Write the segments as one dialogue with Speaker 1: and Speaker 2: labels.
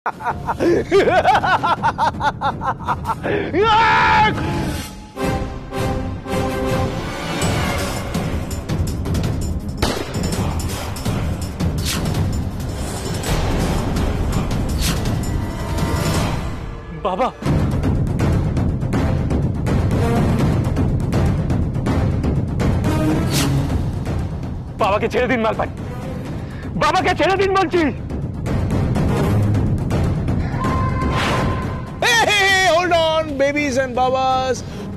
Speaker 1: বাবা, বাবাকে ছেড়ে দিন মালপানি, বাবাকে ছেড়ে দিন বলছি।
Speaker 2: Hold on, babies and babas.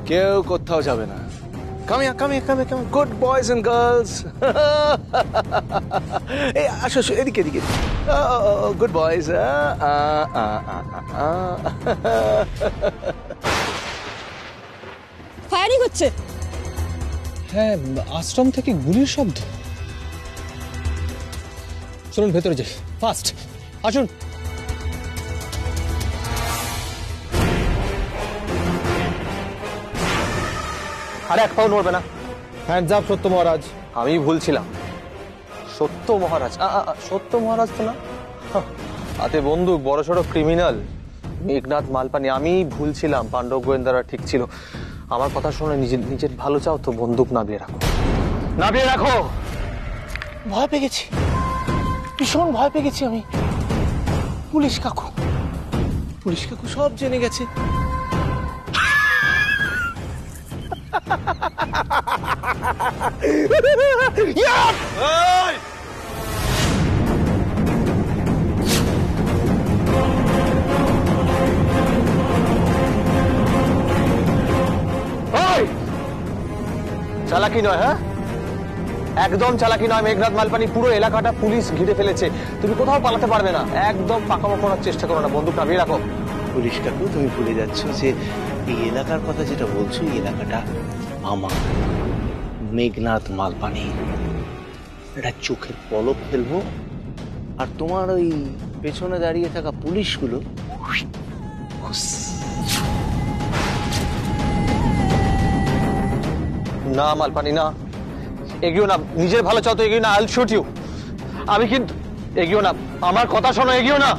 Speaker 2: কেউ কোথাও যাবে না। Come here, come here, come here, come here. Good boys and girls. এই আসো আসো এদিকে এদিকে। Good boys.
Speaker 3: ফায়ারিং হচ্ছে।
Speaker 4: হ্যাঁ, আশ্রম থেকে গুলির শব্দ। চলুন ভেতরে যাই, ফাস্ট আসুন।
Speaker 1: আর এক পাও নড়বে না।
Speaker 4: হ্যান্ডস আপ সত্য মহারাজ।
Speaker 1: আমি ভুলছিলাম, সত্য মহারাজ। সত্য মহারাজ তো না, হাতে বন্দুক, বড়সড় ক্রিমিনাল মেঘনাথ মালপানি। আমি ভুলছিলাম, পাণ্ডব গোয়েন্দারা ঠিক ছিল। আমার কথা শুনে নিজের ভালো চাও তো বন্দুক নামিয়ে রাখো, নামিয়ে রাখো।
Speaker 2: ভয় পেয়ে গেছি, ভীষণ ভয় পেয়ে গেছি আমি। পুলিশ কাকু সব জেনে গেছে।
Speaker 1: চালাকি নয়, হ্যাঁ একদম চালাকি নয়। মেঘনাথ মালপানি, পুরো এলাকাটা পুলিশ ঘিরে ফেলেছে, তুমি কোথাও পালাতে পারবে না। একদম পাকামো করার চেষ্টা করো না, বন্দুক নামিয়ে রাখো।
Speaker 2: পুলিশ কাকু তুমি ভুলে যাচ্ছ যে এই এলাকার কথা যেটা বলছো, এই এলাকাটা আমার, মেঘনাথ মালপানি। এটা চোখের পলক ফেলবো আর তোমার ওই পেছনে দাঁড়িয়ে থাকা পুলিশগুলো
Speaker 1: না মালপানি না, এগিয়েও না। নিজের ভালো চাও তো এগিয়ে না। আইল শুট ইউ। আমি কিন্তু এগিয়েও না, আমার কথা শোনো, এগিয়েও না।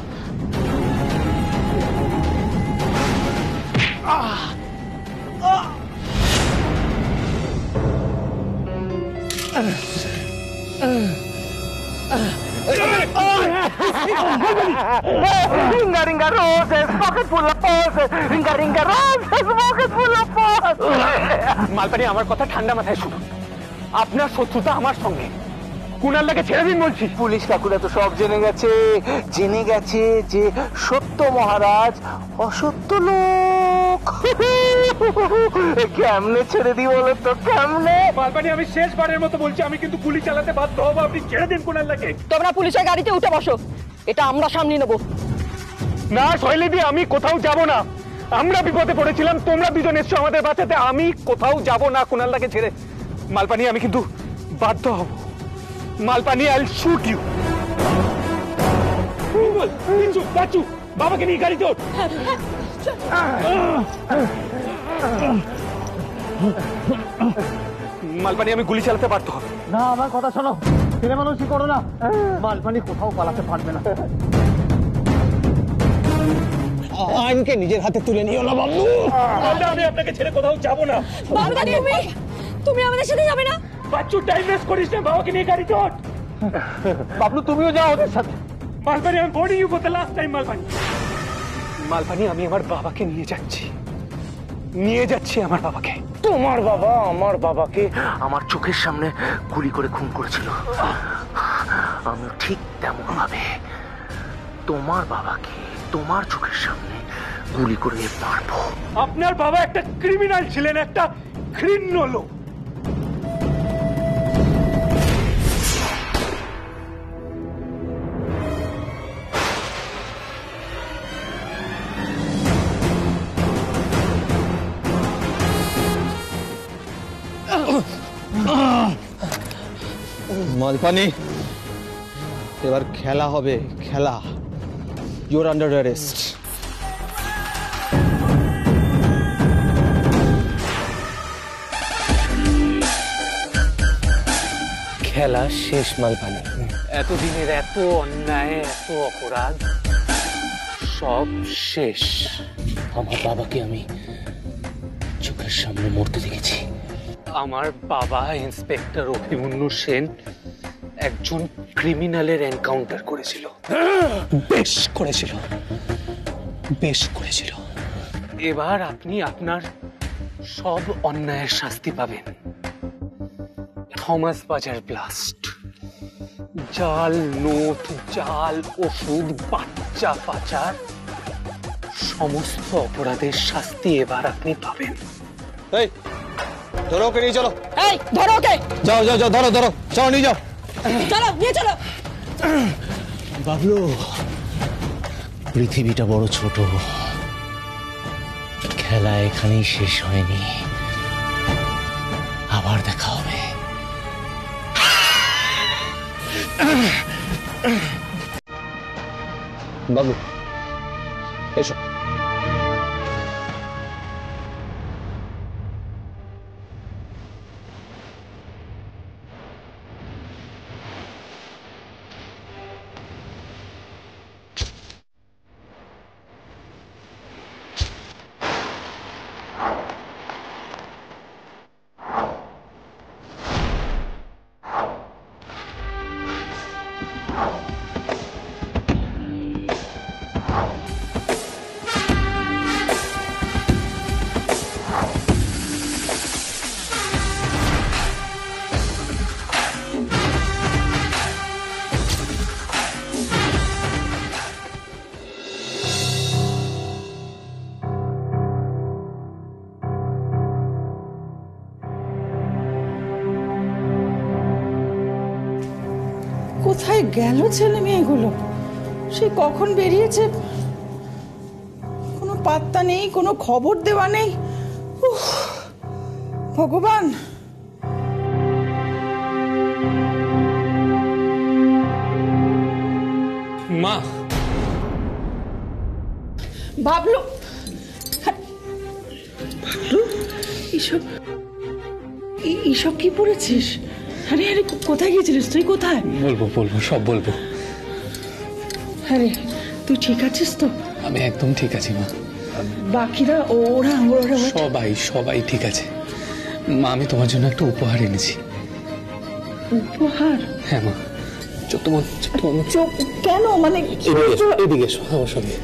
Speaker 1: Ringa roses, pocket full of poses. Ringa roses, pocket full of poses. মালপানি, আমার কথা ঠান্ডা মাথায় শুনুন। আপনার শত্রুতা আমার সঙ্গে, কুণালদাকে ছেড়ে দিন বলছি।
Speaker 2: পুলিশ কাকুরা তো সব জেনে গেছে যে সত্য মহারাজ অসত্য লোক। কেমনে ছেড়ে দিই বলো তো, কেমনে?
Speaker 1: মালপানি, আমি শেষবারের মতো বলছি, আমি কিন্তু গুলি চালাতে বাধ্য হবো। আপনি ছেড়ে দিন কুণালদাকে।
Speaker 3: তোমরা পুলিশের গাড়িতে উঠে বসো, এটা আমরা সামনে নেবো।
Speaker 1: না শৈলীদি, আমি কোথাও যাব না। আমরা বিপদে পড়েছিলাম, তোমরা দুজন এসছো আমাদের বাঁচাতে। আমি কোথাও যাব না কুণালদাকে ছেড়ে। মালপানি, আমি কিন্তু বাধ্য হব। মালপানি, আইল শুট ইউ। বাচ্চু, বাবাকে নিয়ে গাড়ি তোর। মালপানি, আমি গুলি চালাতে পারতো না। আমার কথা শোনো, ছেলে মানুষই করো না। মালপানি কোথাও পালাতে পারবে না।
Speaker 4: আইনকে নিজের হাতে তুলে নিও না বাবু।
Speaker 1: আমি আপনাকে ছেড়ে কোথাও যাব না।
Speaker 3: তুমি আমাদের সাথে যাবে না?
Speaker 1: বাচ্চু, টাইম ওয়েস্ট করিস না, বাবাকে নিয়ে গাড়ি তোর। বাবলু, তুমিও যাও ওদের সাথে। মালপানি, আমি body you for the last time. মালপানি, আমি আমার বাবাকে নিয়ে যাচ্ছি আমার বাবাকে।
Speaker 2: তোমার বাবা আমার বাবাকে আমার চোখের সামনে গুলি করে খুন করেছিল। আমি ঠিক তেমন ভাবে তোমার বাবাকে তোমার চোখের সামনে গুলি করে মারবো।
Speaker 1: আপনার বাবা একটা ক্রিমিনাল ছিলেন, একটা ঘৃণ্য লোক।
Speaker 4: মালপানি, এবার খেলা হবে, খেলা। Your under arrest.
Speaker 1: খেলা শেষ মালপানি। এতদিনের এত অন্যায়, এত অপরাধ
Speaker 2: সব শেষ। আমার বাবাকে আমি চোখের সামনে মরতে দেখেছি। আমার বাবা ইন্সপেক্টর অভিমন্যু সেন একজন ক্রিমিনালের এনকাউন্টার করেছিল।
Speaker 4: বেশ করেছিল, বেশ করেছিল।
Speaker 2: এবার আপনি আপনার সব অন্যায়ের শাস্তি পাবেন। থমাস বাজার ব্লাস্ট, জাল নোট, জাল ওষুধ, বাচ্চা পাচার, সমস্ত অপরাধের শাস্তি এবার আপনি পাবেন।
Speaker 1: এই ধরো ওকে নিয়ে চলো।
Speaker 3: এই ধরো ওকে,
Speaker 1: যাও যাও যাও, ধরো ধরো, চলো নিয়ে যাও।
Speaker 3: চলো নিয়ে চলো।
Speaker 2: বাবলু, পৃথিবীটা বড় ছোট, খেলা এখানেই শেষ হয়নি, আবার দেখা হবে।
Speaker 1: বাবু এসো।
Speaker 5: কোথায় গেল ছেলে মেয়েগুলো? সে কখন বেরিয়েছে, কোনো পাত্তা নেই, কোনো খবর দেওয়া নেই। উফ, ভগবান।
Speaker 2: মা,
Speaker 5: বাবলু, বাবলু, এসব এসব কি পড়েছিস? আরে আরে, কোথায় গিয়েছিলিস তুই? কোথায়?
Speaker 4: বলবো বলবো, সব বলবো।
Speaker 5: আরে তুই ঠিক আছিস তো?
Speaker 4: আমি একদম ঠিক আছি মা।
Speaker 5: বাকিরা ওরা ওরা
Speaker 4: সবাই সবাই ঠিক আছে মা। আমি তোমার জন্য একটা উপহার এনেছি।
Speaker 5: উপহার?
Speaker 4: হ্যাঁ মা,
Speaker 5: চোখ কেন, মানে
Speaker 4: এদিকে এসো আমার সঙ্গে।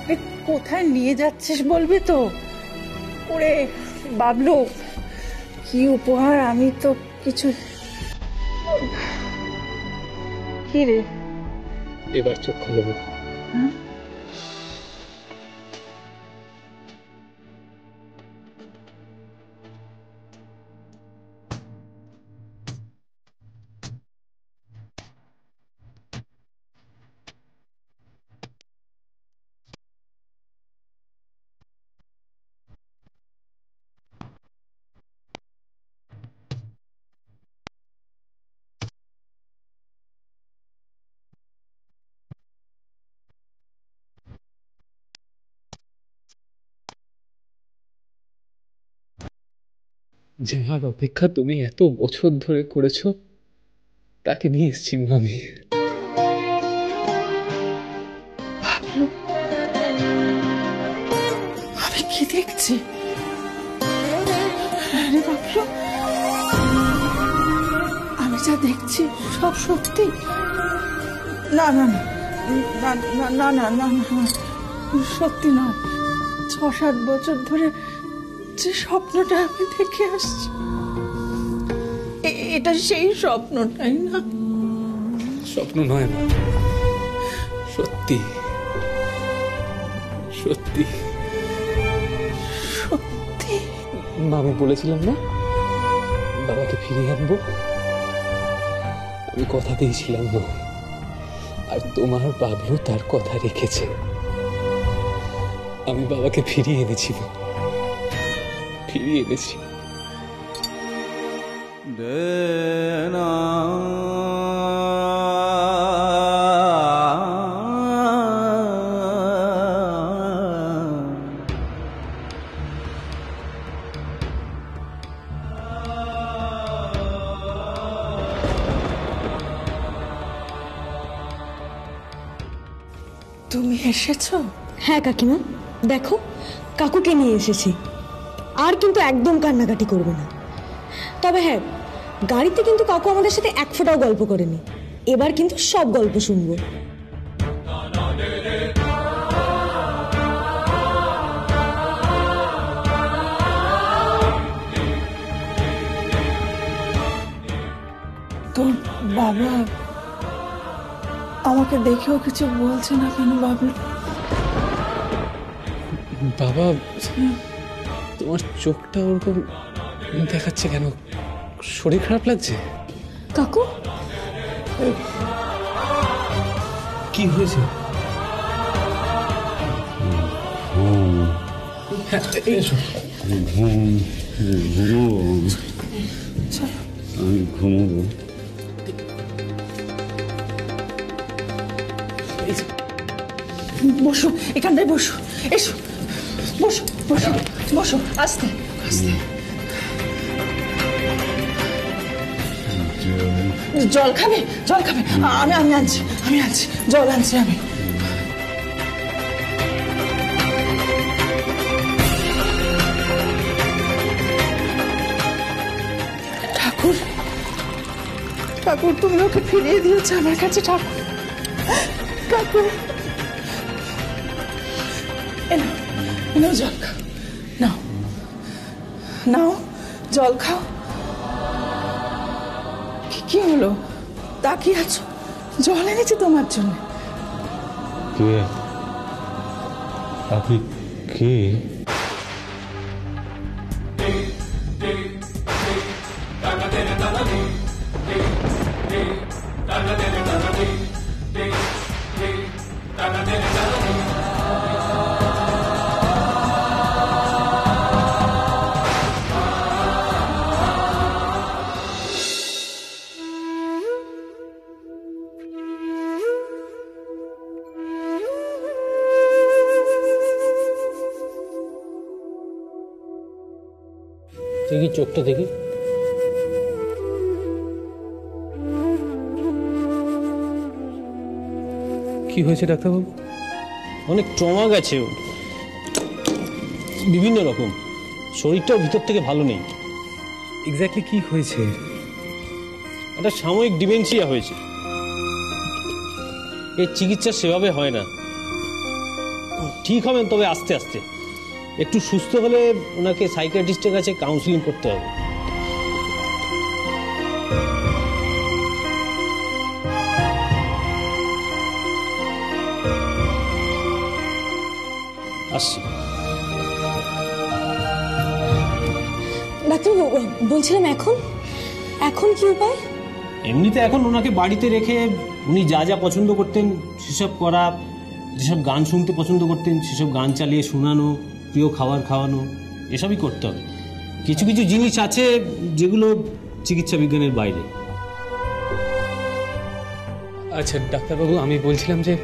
Speaker 5: আরে, কোথায় নিয়ে যাচ্ছিস বলবি তো? ওরে বাবলু, কি উপহার? আমি তো কিছু। কি রে?
Speaker 4: এবার চোখ খুলে বল। যার অপেক্ষা তুমি এত বছর ধরে করেছো, তাকে নিয়ে এসেছি আমি।
Speaker 5: আমি কি দেখছি? আরে বাবলু, আমি যা দেখছি সব সত্যি? না না না না না না না না না, সত্যি নয়। 6-7 বছর ধরে যে স্বপ্নটা আমি দেখে আসছি, এটা সেই স্বপ্নটাই না?
Speaker 4: স্বপ্ন নয় মা, সত্যি সত্যি
Speaker 5: সত্যি।
Speaker 4: মা, আমি বলেছিলাম না বাবাকে ফিরিয়ে আনবো। আমি কথা দিয়েছিলাম না, আর তোমার বাবলু তার কথা রেখেছে। আমি বাবাকে ফিরিয়ে এনেছি মা, ফিরিয়ে এনেছি।
Speaker 5: তুমি এসেছো?
Speaker 3: হ্যাঁ কাকিমা, দেখো কাকুকে নিয়ে এসেছি। আর কিন্তু একদম কান্নাকাটি করবে না। তবে হ্যাঁ, গাড়িতে কিন্তু কাকু আমাদের সাথে এক ফোঁটাও গল্প করেনি। এবার কিন্তু সব গল্প শুনবো।
Speaker 5: তোর বাবা আমাকে দেখেও কিছু বলছে না কেন বাবলু?
Speaker 4: বাবা, তোমার চোখটা ওরকম দেখাচ্ছে কেন? শরীর খারাপ লাগছে?
Speaker 3: কাকু,
Speaker 4: কি হয়েছে? হ্যাঁ, এসো।
Speaker 6: আমি ঘুমোবো।
Speaker 5: বসো, এখানটায় বসো, এসো, বসো বসো বসো, আস্তে আস্তে। জল খাবে? জল খাবে? আমি আনছি, জল আনছি আমি। ঠাকুর, ঠাকুর তুমি ওকে ফিরিয়ে দিয়েছো আমার কাছে। ঠাকুর, ঠাকুর, নাও জল খাও, নাও নাও জল খাও। কি হলো? তাকিয়ে আছো? জল এনেছি তোমার জন্য।
Speaker 6: কে আপনি? কে?
Speaker 4: দেখি চোখটা দেখি। কি হয়েছে ডাক্তারবাবু?
Speaker 7: অনেক ট্রমা গেছে ওর, বিভিন্ন রকম। শরীরটাও ভিতর থেকে ভালো নেই।
Speaker 4: এক্স্যাক্টলি কি হয়েছে?
Speaker 7: একটা সাময়িক ডিমেনশিয়া হয়েছে। এর চিকিৎসা সেভাবে হয় না। ঠিক হবেন তবে আস্তে আস্তে। একটু সুস্থ হলে ওনাকে সাইকিয়াট্রিস্টের কাছে কাউন্সিলিং করতে হবে। আসছি।
Speaker 3: ডাক্তারবাবু বলছিলাম এখন এখন কি উপায়?
Speaker 7: এমনিতে এখন ওনাকে বাড়িতে রেখে উনি যা যা পছন্দ করতেন সেসব করা, যেসব গান শুনতে পছন্দ করতেন সেসব গান চালিয়ে শোনানো, প্রিয় খাবার খাওয়ানো, এসবই করতে হবে। কিছু কিছু জিনিস আছে যেগুলো চিকিৎসা বিজ্ঞানের বাইরে।
Speaker 4: আচ্ছা ডাক্তারবাবু, আমি বলছিলাম যে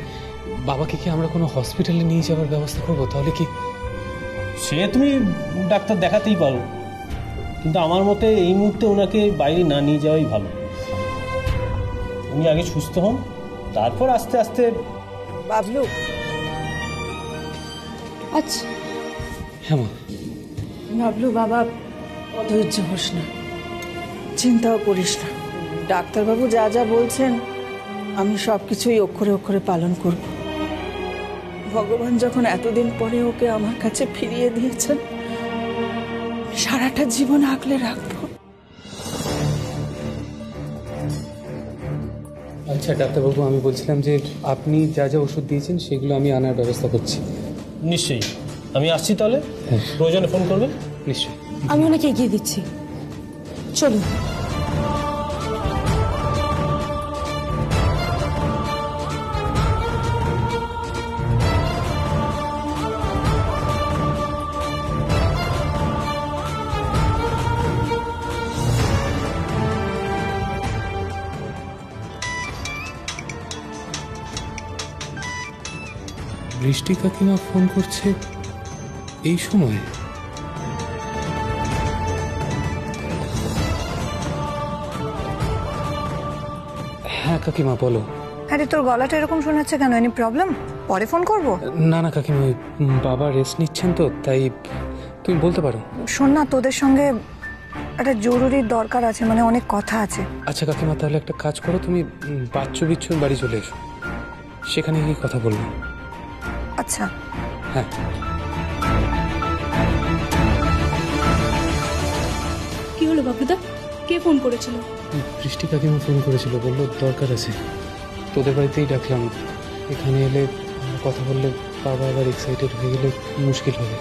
Speaker 4: বাবাকে কি আমরা কোনো হসপিটালে নিয়ে যাওয়ার ব্যবস্থা করবো? তাহলে কি?
Speaker 7: সে তুমি ডাক্তার দেখাতেই পারো, কিন্তু আমার মতে এই মুহূর্তে ওনাকে বাইরে না নিয়ে যাওয়াই ভালো। উনি আগে সুস্থ হন, তারপর আস্তে আস্তে।
Speaker 5: বাবলু,
Speaker 3: আচ্ছা
Speaker 4: হ্যাঁ মা।
Speaker 5: বাবলু বাবা, অধৈর্য হোস না, চিন্তাও করিস না। ডাক্তারবাবু যা যা বলছেন আমি সবকিছুই অক্ষরে অক্ষরে পালন করব। ভগবান যখন এতদিন পরে ওকে আমার কাছে ফিরিয়ে দিয়েছেন, সারাটা জীবন আগলে রাখবো।
Speaker 4: আচ্ছা ডাক্তারবাবু, আমি বলছিলাম যে আপনি যা যা ওষুধ দিয়েছেন সেগুলো আমি আনার ব্যবস্থা করছি।
Speaker 7: নিশ্চয়ই, আমি আসছি তাহলে। প্রয়োজনে ফোন করবেন।
Speaker 4: নিশ্চয়ই।
Speaker 3: আমি ওনাকে এগিয়ে দিচ্ছি, চলুন।
Speaker 4: বৃষ্টি কাকিমা ফোন করছে এই সময়? হ্যাঁ কাকিমা বলো।
Speaker 8: আরে তোর গলাটা এরকম শোনাচ্ছে কেন? Any problem? পরে ফোন করব?
Speaker 4: না না কাকিমা, ওই বাবা রেস্ট নিচ্ছেন তো, তাই তুমি বলতে পারো।
Speaker 8: শোন না, তোদের সঙ্গে একটা জরুরি দরকার আছে, মানে অনেক কথা আছে।
Speaker 4: আচ্ছা কাকিমা, তাহলে একটা কাজ করো, তুমি বাচ্চু বিচ্ছুর বাড়ি চলে এসো, সেখানে গিয়ে কথা বলবো।
Speaker 8: আচ্ছা।
Speaker 4: হ্যাঁ।
Speaker 3: কি হলো বাবুদা, কে ফোন করেছিল?
Speaker 4: বৃষ্টি কাকিমা ফোন করেছিল, বললো দরকার আছে, তোদের বাড়িতেই ডাকলাম, এখানে এলে কথা বললে বাবা আবার এক্সাইটেড হয়ে গেলে মুশকিল হবে।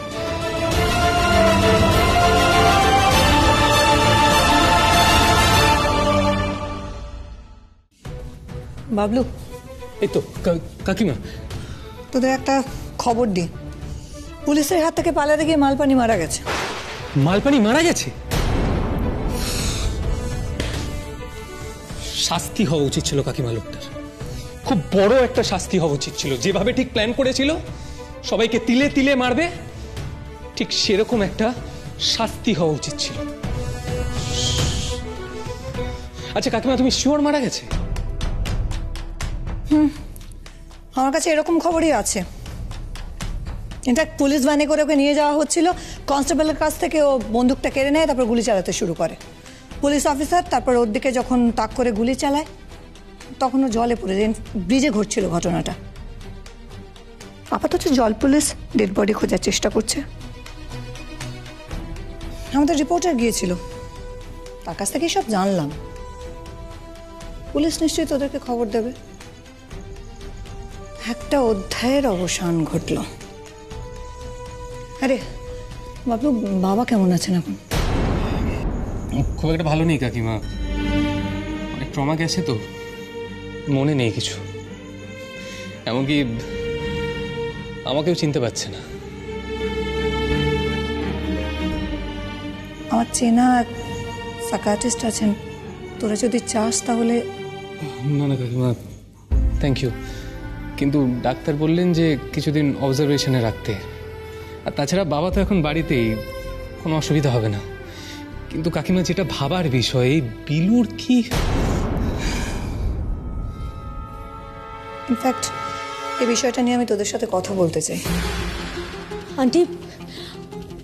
Speaker 8: বাবলু,
Speaker 4: এই তো কাকিমা,
Speaker 8: তোদের একটা খবর দি, পুলিশের হাত থেকে পালাতে গিয়ে মালপানি মারা গেছে।
Speaker 4: মালপানি মারা গেছে? শাস্তি হওয়া উচিত ছিল কাকিমা লোকটার, খুব বড় একটা শাস্তি হওয়া উচিত ছিল। যেভাবে ঠিক প্ল্যান করেছিল সবাইকে তিলে তিলে মারবে, ঠিক সেরকম একটা শাস্তি হওয়া উচিত ছিল। আচ্ছা কাকিমা, তুমি শিওর মারা গেছে?
Speaker 8: আমার কাছে এরকম খবরই আছে। ইনফ্যাক্ট পুলিশ ভ্যানে করে ওকে নিয়ে যাওয়া হচ্ছিল, কনস্টেবলের কাছ থেকে ও বন্দুকটা কেড়ে নেয়, তারপর গুলি চালাতে শুরু করে। পুলিশ অফিসার তারপর ওর দিকে যখন তাক করে গুলি চালায়, তখন ও জলে পড়ে যায়। ব্রিজে ঘটছিল ঘটনাটা। আপাতত জল পুলিশ ডেড বডি খোঁজার চেষ্টা করছে। আমাদের রিপোর্টার গিয়েছিল, তার কাছ থেকেই সব জানলাম। পুলিশ নিশ্চয়ই তোদেরকে খবর দেবে। একটা অধ্যায়ের অবসান ঘটল। আরে বাবু, বাবা কেমন আছেন এখন?
Speaker 4: খুব একটা ভালো নেই কাকিমা, অনেক ট্রমা গেছে তো, মনে নেই কিছু, এমনকি আমাকেও চিনতে পারছে না।
Speaker 8: আমার চেনা সাইকিয়াট্রিস্ট আছেন, তোরা যদি চাস তাহলে।
Speaker 4: না না কাকিমা, থ্যাংক ইউ, কিন্তু ডাক্তার বললেন যে কিছুদিন অবজারভেশনে রাখতে, আর তাছাড়া বাবা তো এখন বাড়িতেই, কোনো অসুবিধা হবে না। কিন্তু কাকিমা, যেটা ভাবার বিষয়, এই বিলুর কি?
Speaker 8: ইনফ্যাক্ট এই বিষয়টা নিয়ে আমি তোদের সাথে কথা বলতে চাই।
Speaker 3: আন্টি,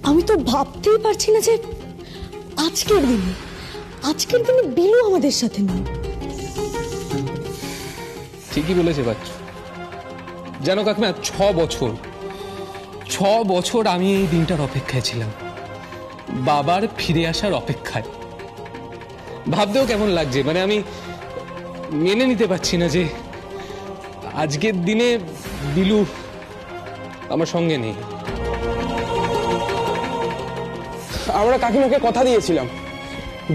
Speaker 3: আমি তো ভাবতেই পারছি না যে আজকের দিনে বিলু আমাদের সাথে নেই।
Speaker 4: ঠিকই বলেছে বাচ্চু। জানো কাকিমা, 6 বছর আমি এই দিনটার অপেক্ষায় ছিলাম, বাবার ফিরে আসার অপেক্ষায়। ভাবতেও কেমন লাগছে, মানে আমি মেনে নিতে পারছি না যে আজকের দিনে বিলু আমার সঙ্গে নেই।
Speaker 9: আমরা কাকিমাকে কথা দিয়েছিলাম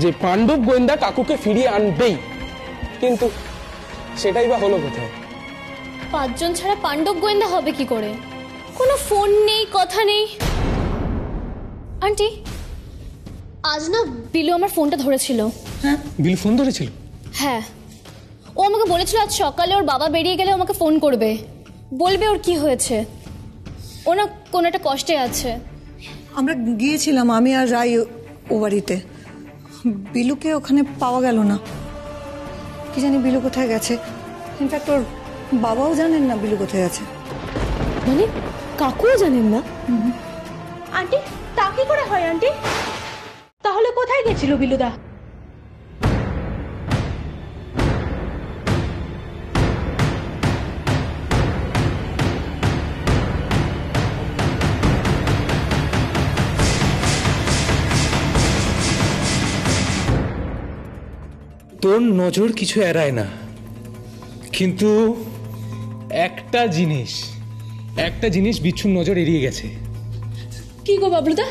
Speaker 9: যে পাণ্ডব গোয়েন্দা কাকুকে ফিরিয়ে আনবেই, কিন্তু সেটাই বা হলো কোথায়?
Speaker 10: 5 জন ছাড়া পাণ্ডব গোয়েন্দা হবে কি করে? কোনো ফোন নেই, কথা নেই। আন্টি, আজ না বিলু আমার ফোনটা ধরেছিল।
Speaker 8: হ্যাঁ,
Speaker 4: বিলু ফোন ধরেছিল?
Speaker 10: হ্যাঁ, ও আমাকে বলেছিল আজ সকালে ওর বাবা বেরিয়ে গেলে আমাকে ফোন করবে, বলবে ওর কি হয়েছে, ও না কোনো একটা কষ্টে আছে।
Speaker 8: আমরা গিয়েছিলাম, আমি আর রাই ও বাড়িতে। বিলুকে ওখানে পাওয়া গেল না, কি জানি বিলু কোথায় গেছে। ইনফ্যাক্ট ওর বাবাও জানেন না বিলু কোথায় আছে।
Speaker 3: মানে কাকুও জানেন না?
Speaker 11: আন্টি, তা কি করে হয় আন্টি? তাহলে কোথায় গেছিল বিলুদা?
Speaker 4: তোর নজর কিছু এড়ায় না, কিন্তু একটা জিনিস বিচ্ছুর নজর এড়িয়ে গেছে।
Speaker 3: কি গো বাবলুদা?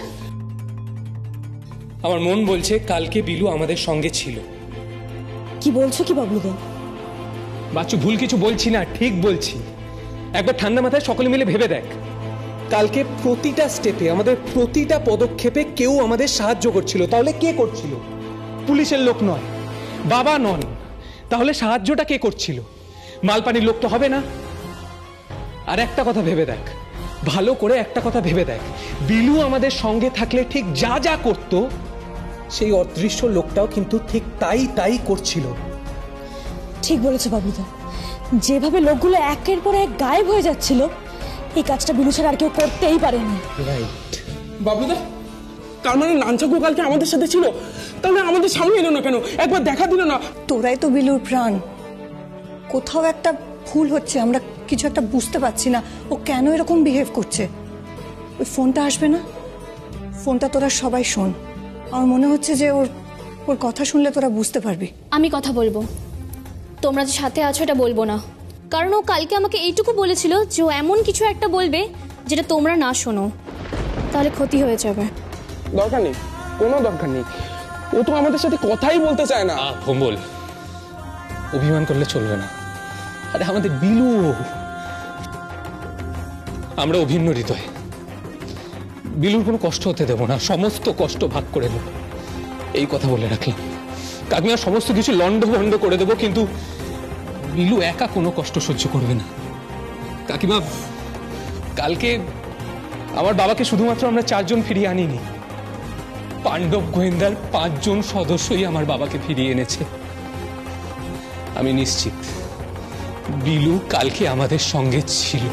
Speaker 4: আমার মন বলছে কালকে বিলু আমাদের সঙ্গে ছিল।
Speaker 3: কি বলছো কি বাবলুদা?
Speaker 4: বাচ্চু, ভুল কিছু বলছি না, ঠিক বলছি। একবার ঠান্ডা মাথায় সকলে মিলে ভেবে দেখ, কালকে প্রতিটা স্টেপে, আমাদের প্রতিটা পদক্ষেপে কেউ আমাদের সাহায্য করছিল। তাহলে কে করছিল? পুলিশের লোক নয়, বাবা নন, তাহলে সাহায্যটা কে করছিল? মালপানির লোক তো হবে না। আর একটা কথা ভেবে দেখ, ভালো করে একটা কথা ভেবে দেখ, বিলু আমাদের সঙ্গে থাকলে ঠিক যা যা করত, সেই অদৃশ্য লোকটাও কিন্তু ঠিক তাই করছিল।
Speaker 3: ঠিক বলেছো বাবলুদা, যেভাবে লোকগুলো একের পর এক গায়েব হয়ে যাচ্ছিল, এই কাজটা বিলু ছাড়া আর কেউ করতেই পারেনি।
Speaker 9: বাবলুদা, তার মানে নানচাকু কালকে আমাদের সাথে ছিল, তাহলে আমাদের সামনে এলো না কেন? একবার দেখা দিল না?
Speaker 8: তোরাই তো বিলুর প্রাণ। কোথাও একটা ভুল হচ্ছে, আমরা কিছু একটা বুঝতে পারছি না। ও কেন এরকম বিহেভ করছে? ওই ফোনটা আসবে না? ফোনটা তোরা সবাই শোন। আমার মনে হচ্ছে যে ওর কথা শুনলে তোরা বুঝতে পারবি।
Speaker 10: আমি কথা বলবো, তোমরা যে সাথে আছো এটা বলবো না, কারণ ও কালকে আমাকে এইটুকু বলেছিল যে ও এমন কিছু একটা বলবে যেটা তোমরা না শোনো, তাহলে ক্ষতি হয়ে যাবে।
Speaker 9: দরকার নেই, কোনো দরকার নেই। ও তো আমাদের সাথে কথাই বলতে চায় না।
Speaker 4: ভোম্বল, অভিমান করলে চলবে না। আরে আমাদের বিলু, আমরা অভিন্ন হৃদয়। বিলুর কোনো কষ্ট হতে দেব না, সমস্ত কষ্ট ভাগ করে নেব, এই কথা বলে রাখলাম। কাকিমা সমস্ত কিছু লন্ডভন্ড করে দেবো, কিন্তু বিলু একা কোনো কষ্ট সহ্য করবে না। কাকিমা, কালকে আমার বাবাকে শুধুমাত্র আমরা 4 জন ফিরিয়ে আনিনি, পাণ্ডব গোয়েন্দার 5 জন সদস্যই আমার বাবাকে ফিরিয়ে এনেছে। আমি নিশ্চিত বিলু কালকে আমাদের সঙ্গে ছিল।